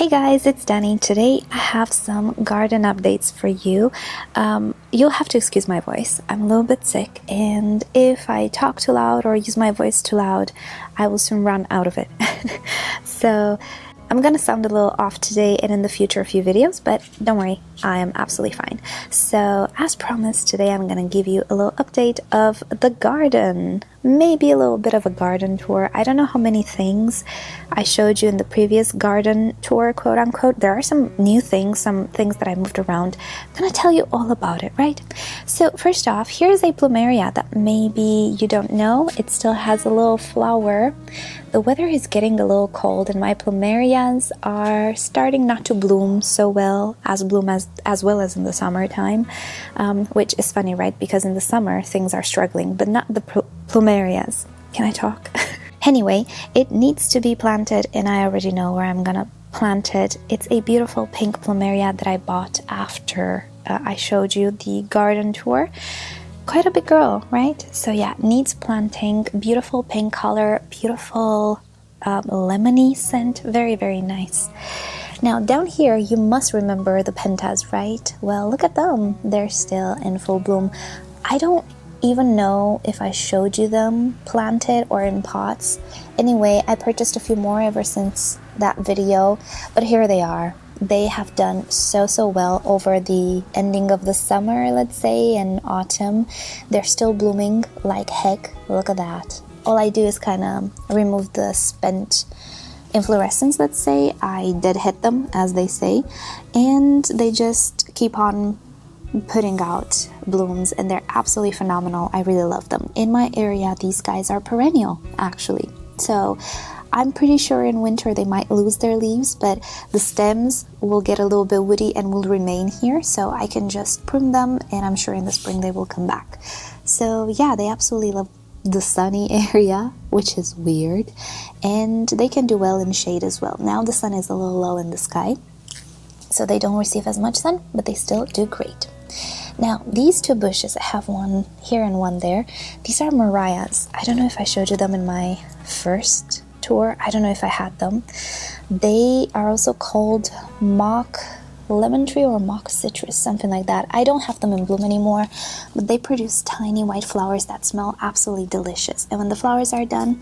Hey guys, it's Danny. Today I have some garden updates for you. You'll have to excuse my voice. I'm a little bit sick, and if I talk too loud or use my voice too loud, I will soon run out of it. So I'm gonna sound a little off today and in the future a few videos, but don't worry, I am absolutely fine. So as promised, today I'm gonna give you a little update of the garden. Maybe a little bit of a garden tour. I don't know how many things I showed you in the previous garden tour, quote unquote. There are some new things, some things that I moved around. I'm gonna tell you all about it, right? So first off, here's a Plumeria that maybe you don't know. It still has a little flower. The weather is getting a little cold and my Plumerias are starting not to bloom so well as well as in the summertime, which is funny, right? Because in the summer things are struggling, but not the Plumerias. Can I talk? Anyway, it needs to be planted and I already know where I'm gonna plant it. It's a beautiful pink Plumeria that I bought after I showed you the garden tour. Quite a big girl, right? So yeah, needs planting. Beautiful pink color, beautiful lemony scent, very, very nice. Now down here, you must remember the Pentas, right? Well, look at them. They're still in full bloom. I don't even know if I showed you them planted or in pots. Anyway, I purchased a few more ever since that video, but here they are. They have done so well over the ending of the summer, let's say, and autumn. They're still blooming like heck. Look at that. All I do is kind of remove the spent inflorescence, let's say. I dead hit them, as they say, and they just keep on putting out blooms, and they're absolutely phenomenal. I really love them. In my area, these guys are perennial, actually. So I'm pretty sure in winter they might lose their leaves, but the stems will get a little bit woody and will remain here, so I can just prune them, and I'm sure in the spring they will come back. So yeah, they absolutely love the sunny area, which is weird, and they can do well in shade as well. Now the sun is a little low in the sky, so they don't receive as much sun, but they still do great. Now these two bushes, I have one here and one there. These are Murrayas. I don't know if I showed you them in my first tour. I don't know if I had them. They are also called mock lemon tree or mock citrus, something like that. I don't have them in bloom anymore, but they produce tiny white flowers that smell absolutely delicious. And when the flowers are done,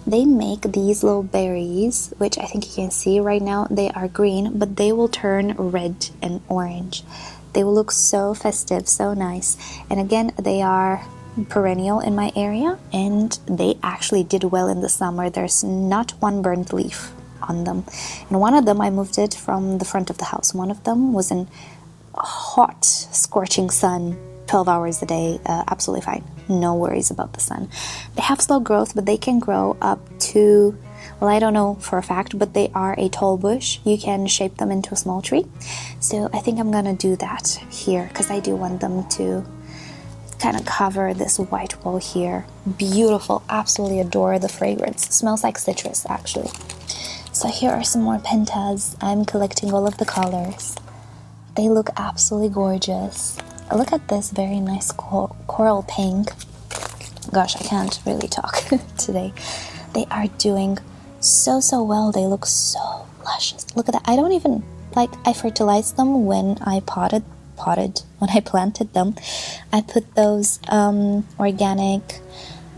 they make these little berries, which I think you can see right now. They are green, but they will turn red and orange. They will look so festive, so nice. And again, they are perennial in my area, and they actually did well in the summer. There's not one burnt leaf on them. And one of them, I moved it from the front of the house. One of them was in hot, scorching sun, 12 hours a day, absolutely fine. No worries about the sun. They have slow growth, but they can grow up to, well, I don't know for a fact, but they are a tall bush. You can shape them into a small tree. So I think I'm gonna do that here, because I do want them to kind of cover this white wall here. Beautiful, absolutely adore the fragrance. Smells like citrus, actually. So here are some more Pentas. I'm collecting all of the colors. They look absolutely gorgeous. Look at this very nice coral pink. Gosh, I can't really talk today. They are doing so well. They look so luscious. Look at that. I don't even, I fertilized them when I when I planted them. I put those organic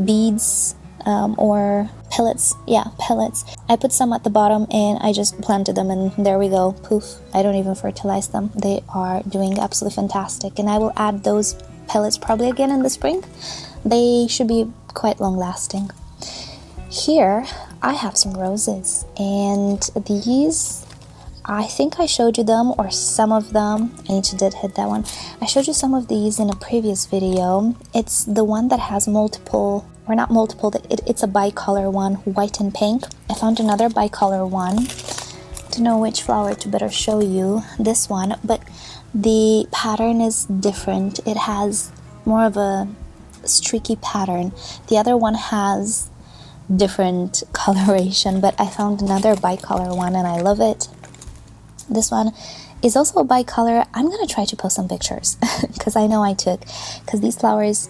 beads or pellets. Yeah, pellets. I put some at the bottom and I just planted them, and there we go. Poof. I don't even fertilize them. They are doing absolutely fantastic, and I will add those pellets probably again in the spring. They should be quite long lasting. Here I have some roses, and these, I think I showed you them, or some of them. I need to dead hit that one. I showed you some of these in a previous video. It's the one that has multiple, or not multiple, it's a bicolor one, white and pink. I found another bicolor one. Don't know which flower to better show you. This one, but the pattern is different. It has more of a streaky pattern. The other one has different coloration, but I found another bicolor one and I love it. This one is also a bicolor. I'm gonna try to post some pictures because I know I took, because these flowers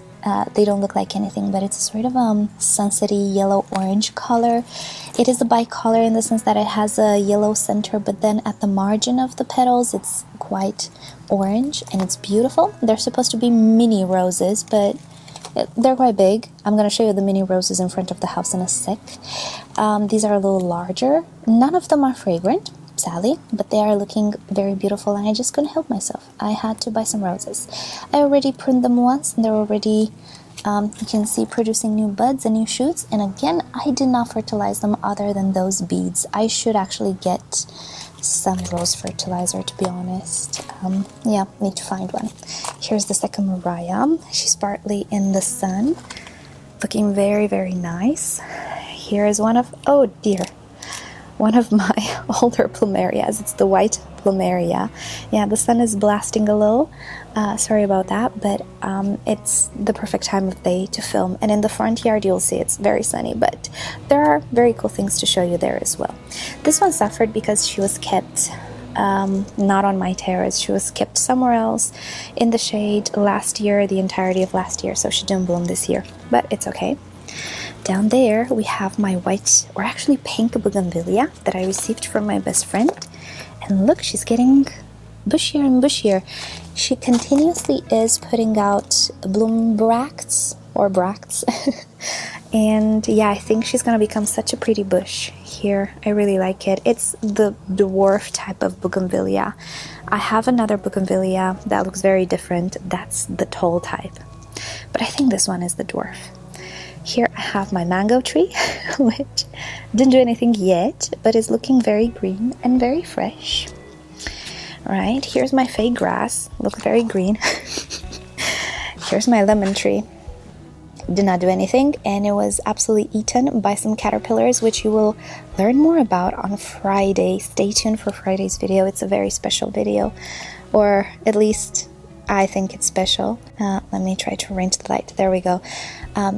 They don't look like anything, but it's a sort of sunsety yellow-orange color. It is a bicolor in the sense that it has a yellow center, but then at the margin of the petals it's quite orange, and it's beautiful. They're supposed to be mini roses, but they're quite big. I'm going to show you the mini roses in front of the house in a sec. These are a little larger. None of them are fragrant, sadly, but they are looking very beautiful, and I just couldn't help myself. I had to buy some roses. I already pruned them once, and they're already, you can see, producing new buds and new shoots. And again, I did not fertilize them other than those beads. I should actually get some rose fertilizer, to be honest. Yeah, need to find one. Here's the second Murraya. She's partly in the sun, looking very, very nice. Here is one of, oh dear, one of my older Plumerias. It's the white Plumeria. Yeah, the sun is blasting a little. Sorry about that, but it's the perfect time of day to film. And in the front yard, you'll see it's very sunny, but there are very cool things to show you there as well. This one suffered because she was kept not on my terrace. She was kept somewhere else in the shade last year, the entirety of last year, so she didn't bloom this year, but it's okay. Down there we have my white, or actually pink, Bougainvillea that I received from my best friend. And look, she's getting bushier and bushier. She continuously is putting out bloom bracts, or bracts. And yeah, I think she's gonna become such a pretty bush here. I really like it. It's the dwarf type of Bougainvillea. I have another Bougainvillea that looks very different. That's the tall type. But I think this one is the dwarf. Here I have my mango tree, which didn't do anything yet, but is looking very green and very fresh. Right, here's my fake grass, looks very green. Here's my lemon tree. Did not do anything, and it was absolutely eaten by some caterpillars, which you will learn more about on Friday. Stay tuned for Friday's video. It's a very special video, or at least I think it's special. Let me try to arrange the light. There we go.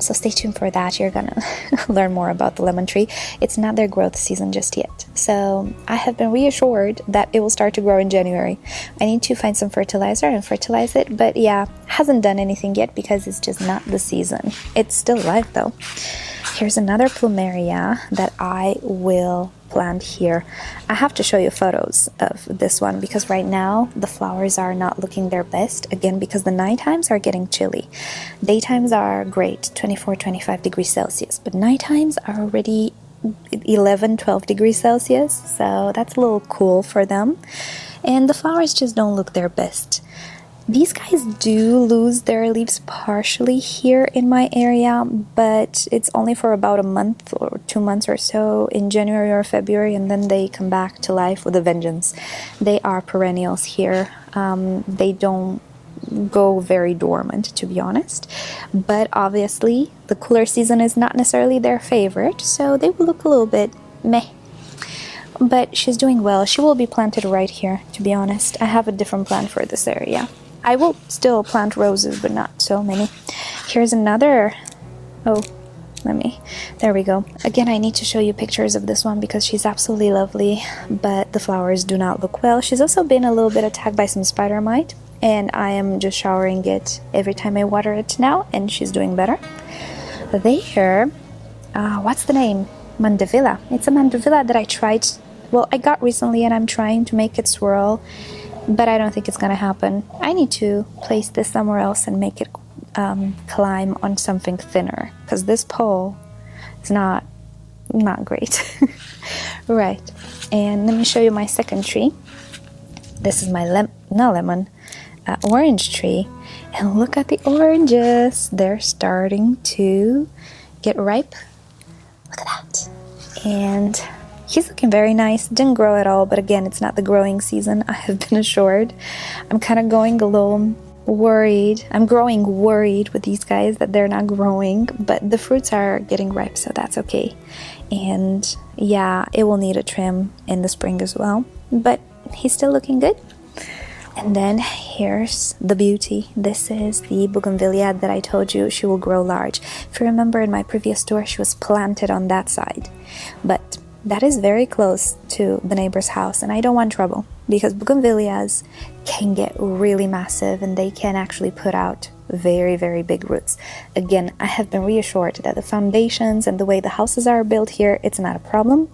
So stay tuned for that. You're gonna learn more about the lemon tree. It's not their growth season just yet. So I have been reassured that it will start to grow in January. I need to find some fertilizer and fertilize it. But yeah, hasn't done anything yet because it's just not the season. It's still alive though. Here's another Plumeria that I will plant here. I have to show you photos of this one because right now the flowers are not looking their best, again because the night times are getting chilly. Daytimes are great, 24-25 degrees Celsius, but night times are already 11-12 degrees Celsius, so that's a little cool for them, and the flowers just don't look their best. These guys do lose their leaves partially here in my area, but it's only for about a month or 2 months or so in January or February, and then they come back to life with a vengeance. They are perennials here. They don't go very dormant, to be honest, but obviously the cooler season is not necessarily their favorite, so they will look a little bit meh. But she's doing well. She will be planted right here, to be honest. I have a different plan for this area. I will still plant roses, but not so many. Here's another, there we go. Again, I need to show you pictures of this one because she's absolutely lovely, but the flowers do not look well. She's also been a little bit attacked by some spider mite, and I am just showering it every time I water it now, and she's doing better. There, what's the name? Mandevilla. It's a Mandevilla that I tried, well, I got recently, and I'm trying to make it swirl, but I don't think it's gonna happen. I need to place this somewhere else and make it climb on something thinner, because this pole is not great. Right, and let me show you my second tree. This is my orange tree, and look at the oranges. They're starting to get ripe. Look at that. And he's looking very nice. Didn't grow at all, but again, it's not the growing season, I have been assured. I'm kind of going a little worried. I'm growing worried with these guys that they're not growing, but the fruits are getting ripe, so that's okay. And yeah, it will need a trim in the spring as well, but he's still looking good. And then here's the beauty. This is the Bougainvillea that I told you she will grow large. If you remember, in my previous tour, she was planted on that side, but that is very close to the neighbor's house, and I don't want trouble because Bougainvilleas can get really massive and they can actually put out very, very big roots. Again, I have been reassured that the foundations and the way the houses are built here, it's not a problem.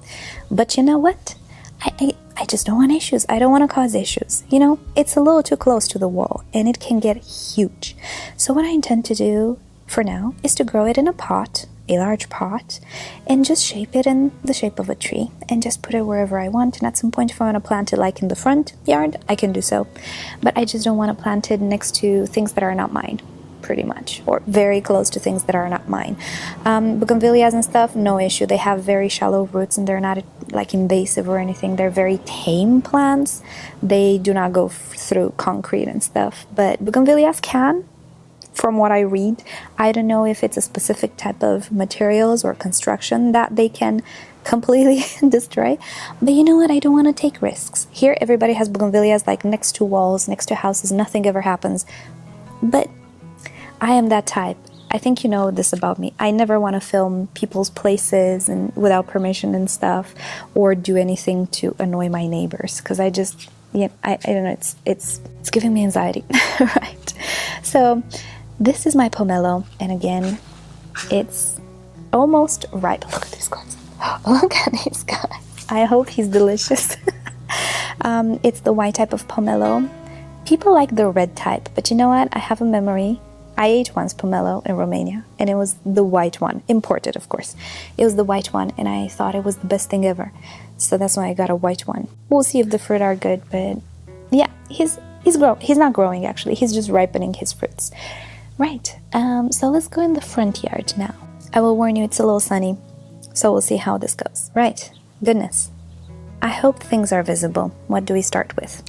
But you know what? I just don't want issues. I don't want to cause issues. You know, it's a little too close to the wall and it can get huge. So what I intend to do for now is to grow it in a pot, a large pot, and just shape it in the shape of a tree and just put it wherever I want. And at some point, if I want to plant it like in the front yard, I can do so. But I just don't want to plant it next to things that are not mine, pretty much, or very close to things that are not mine. Bougainvilleas and stuff, no issue. They have very shallow roots and they're not like invasive or anything. They're very tame plants. They do not go through concrete and stuff. But Bougainvilleas can, from what I read. I don't know if it's a specific type of materials or construction that they can completely destroy. But you know what? I don't want to take risks. Here, everybody has Bougainvilleas like next to walls, next to houses. Nothing ever happens. But I am that type. I think you know this about me. I never want to film people's places and without permission and stuff, or do anything to annoy my neighbors, because I just, yeah, I don't know. It's giving me anxiety, right? So this is my pomelo, and again, it's almost ripe. Look at these guys. Look at these guys. I hope he's delicious. It's the white type of pomelo. People like the red type, but you know what? I have a memory. I ate once pomelo in Romania, and it was the white one, imported of course. It was the white one, and I thought it was the best thing ever. So that's why I got a white one. We'll see if the fruit are good, but yeah, he's not growing actually. He's just ripening his fruits. Right, so let's go in the front yard now. I will warn you, it's a little sunny, so we'll see how this goes. Right, goodness. I hope things are visible. What do we start with?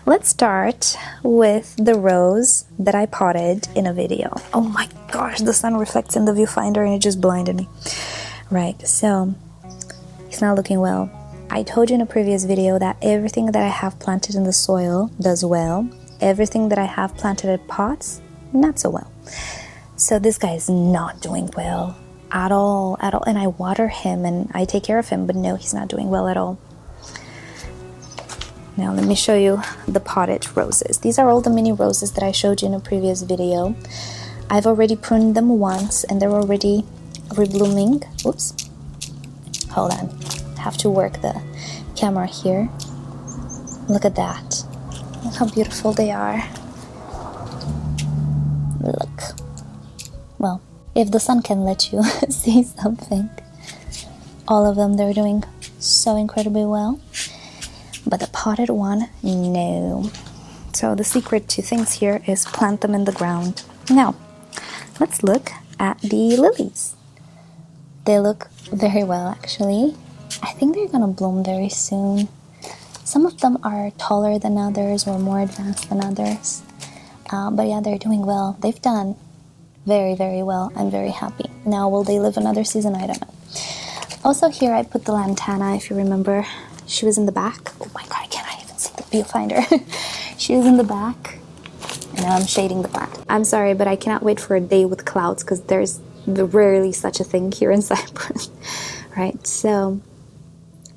Let's start with the rose that I potted in a video. Oh my gosh, the sun reflects in the viewfinder and it just blinded me. Right, so it's not looking well. I told you in a previous video that everything that I have planted in the soil does well. Everything that I have planted in pots, not so well. So this guy is not doing well at all. And I water him and I take care of him, but no, he's not doing well at all. Now let me show you the potted roses. These are all the mini roses that I showed you in a previous video. I've already pruned them once and they're already reblooming. Oops. Hold on. I have to work the camera here. Look at that. Look how beautiful they are. Look. Well, if the sun can let you see something. All of them, they're doing so incredibly well. But the potted one, no. So the secret to things here is plant them in the ground. Now, let's look at the lilies. They look very well, actually. I think they're gonna bloom very soon. Some of them are taller than others or more advanced than others. But yeah, they're doing well. They've done very, very well. I'm very happy. Now, will they live another season? I don't know. Also here I put the Lantana, if you remember. She was in the back. Oh my god, I can't even see the viewfinder. She was in the back. And now I'm shading the plant. I'm sorry, but I cannot wait for a day with clouds because there's rarely such a thing here in Cyprus. Right, so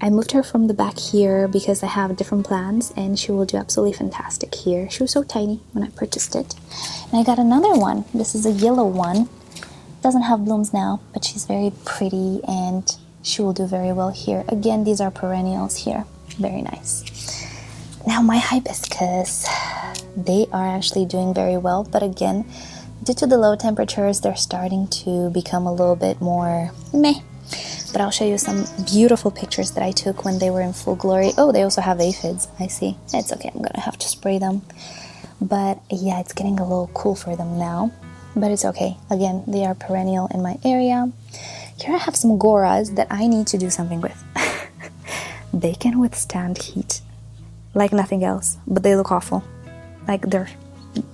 I moved her from the back here because I have different plants and she will do absolutely fantastic here. She was so tiny when I purchased it. And I got another one. This is a yellow one. Doesn't have blooms now, but she's very pretty and she will do very well here. Again, these are perennials here. Very nice. Now my hibiscus, they are actually doing very well, but again, due to the low temperatures, they're starting to become a little bit more meh. But I'll show you some beautiful pictures that I took when they were in full glory. Oh, they also have aphids, I see. It's okay, I'm gonna have to spray them. But yeah, it's getting a little cool for them now, but it's okay. Again, they are perennial in my area. Here I have some Gauras that I need to do something with. They can withstand heat like nothing else, but they look awful. Like they're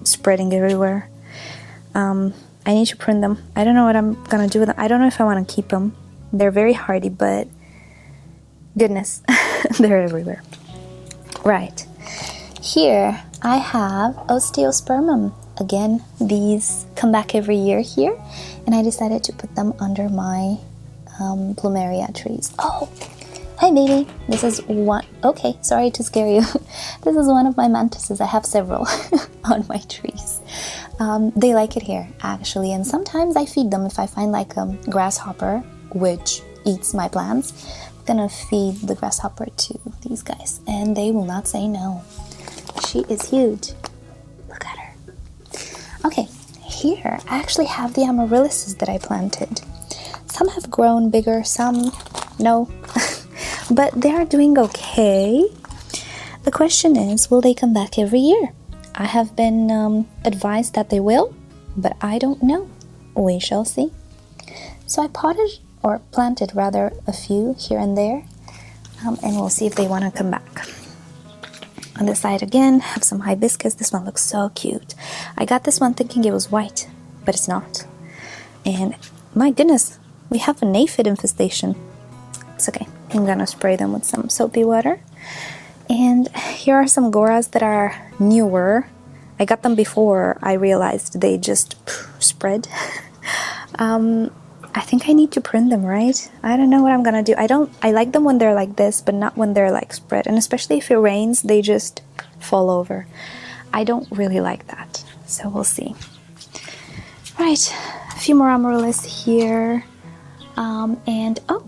spreading everywhere. I need to prune them. I don't know what I'm gonna do with them. I don't know if I want to keep them. They're very hardy, but goodness, they're everywhere. Right. Here I have Osteospermum. Again, these come back every year here, and I decided to put them under my Plumeria trees. Oh, hi baby. This is one. Okay, sorry to scare you. This is one of my mantises. I have several on my trees. They like it here, actually, and sometimes I feed them if I find like a grasshopper which eats my plants. I'm gonna feed the grasshopper to these guys, and they will not say no. She is huge. Look at her. Okay, here I actually have the amaryllis that I planted. Some have grown bigger, some no, but they are doing okay. The question is, will they come back every year? I have been advised that they will, but I don't know. We shall see. So I planted rather a few here and there, and we'll see if they want to come back. On this side again, have some hibiscus. This one looks so cute. I got this one thinking it was white, but it's not. And my goodness, we have an aphid infestation. It's okay. I'm gonna spray them with some soapy water. And here are some Gauras that are newer. I got them before I realized they just spread. I think I need to prune them, right? I don't know what I'm gonna do. I like them when they're like this, but not when they're like spread. And especially if it rains, they just fall over. I don't really like that. So we'll see. Right, a few more amaryllis here. And oh,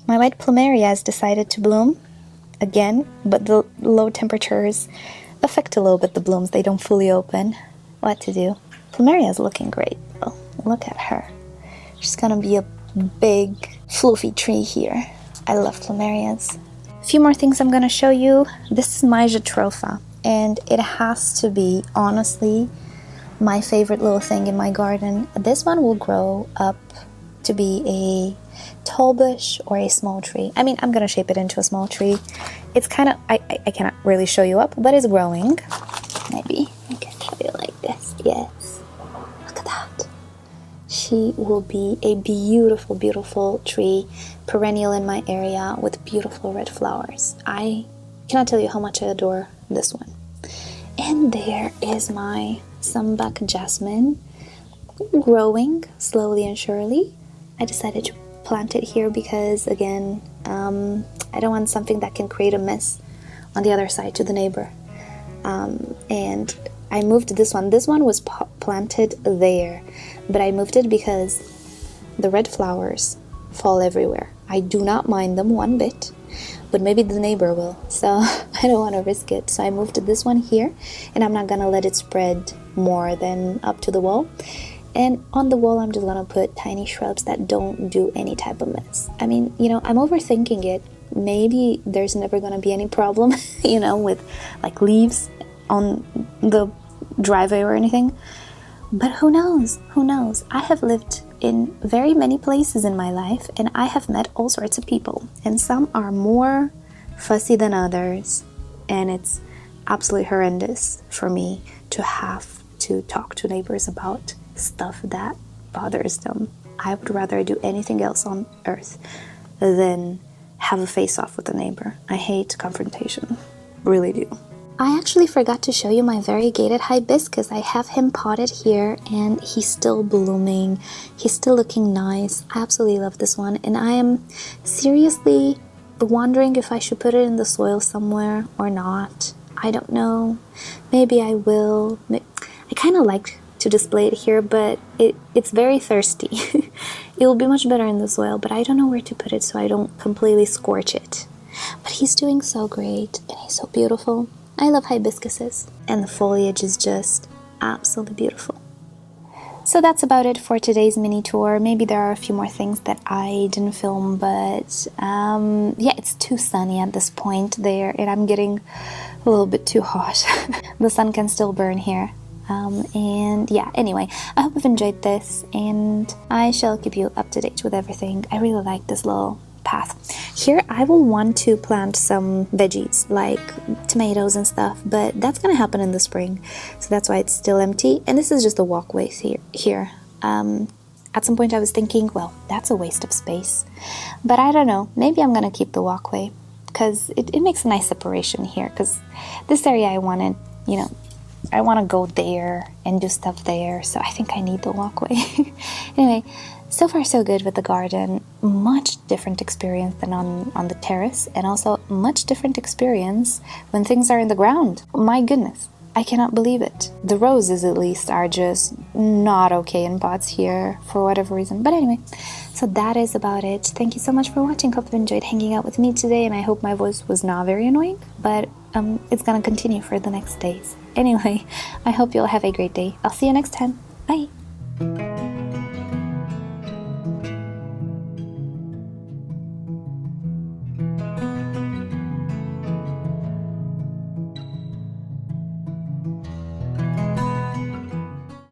my white Plumeria has decided to bloom again, but the low temperatures affect a little bit the blooms. They don't fully open. What to do? Plumeria is looking great. Oh, look at her. She's gonna be a big fluffy tree here. I love Plumerias. A few more things I'm gonna show you. This is my Jatropha, and it has to be, honestly, my favorite little thing in my garden. This one will grow up to be a tall bush or a small tree. I mean, I'm gonna shape it into a small tree. It's kind of, I cannot really show you up, but it's growing. Maybe I can show you like this. Yes, look at that. She will be a beautiful, beautiful tree, perennial in my area with beautiful red flowers. I cannot tell you how much I adore this one. And there is my Sambac Jasmine, growing slowly and surely. I decided to plant it here because, again, I don't want something that can create a mess on the other side to the neighbor. And I moved this one. This one was planted there, but I moved it because the red flowers fall everywhere. I do not mind them one bit, but maybe the neighbor will, so I don't want to risk it. So I moved this one here, and I'm not gonna let it spread more than up to the wall. And on the wall, I'm just gonna put tiny shrubs that don't do any type of mess. I mean, you know, I'm overthinking it. Maybe there's never gonna be any problem, you know, with like leaves on the driveway or anything. But who knows? Who knows? I have lived in very many places in my life, and I have met all sorts of people. And some are more fussy than others. And it's absolutely horrendous for me to have to talk to neighbors about stuff that bothers them. I would rather do anything else on earth than have a face-off with a neighbor. I hate confrontation, really do. I actually forgot to show you my variegated hibiscus. I have him potted here, and he's still blooming. He's still looking nice. I absolutely love this one, and I am seriously wondering if I should put it in the soil somewhere or not. I don't know. Maybe I will. I kind of like to display it here, but it's very thirsty. It will be much better in the soil, but I don't know where to put it so I don't completely scorch it. But he's doing so great, and he's so beautiful. I love hibiscuses, and the foliage is just absolutely beautiful. So that's about it for today's mini tour. Maybe there are a few more things that I didn't film, but yeah, it's too sunny at this point there, and I'm getting a little bit too hot. The sun can still burn here. And yeah, anyway, I hope you've enjoyed this, and I shall keep you up to date with everything. I really like this little path. Here I will want to plant some veggies like tomatoes and stuff, but that's gonna happen in the spring, so that's why it's still empty. And this is just the walkways here. At some point I was thinking, well, that's a waste of space, but I don't know, maybe I'm gonna keep the walkway because it makes a nice separation here, because this area I wanted, you know, I want to go there and do stuff there, so I think I need the walkway. Anyway, so far so good with the garden. Much different experience than on the terrace, and also much different experience when things are in the ground. My goodness, I cannot believe it. The roses, at least, are just not okay in pots here for whatever reason. But anyway, so that is about it. Thank you so much for watching. Hope you enjoyed hanging out with me today, and I hope my voice was not very annoying, but it's gonna continue for the next days. Anyway, I hope you'll have a great day. I'll see you next time. Bye.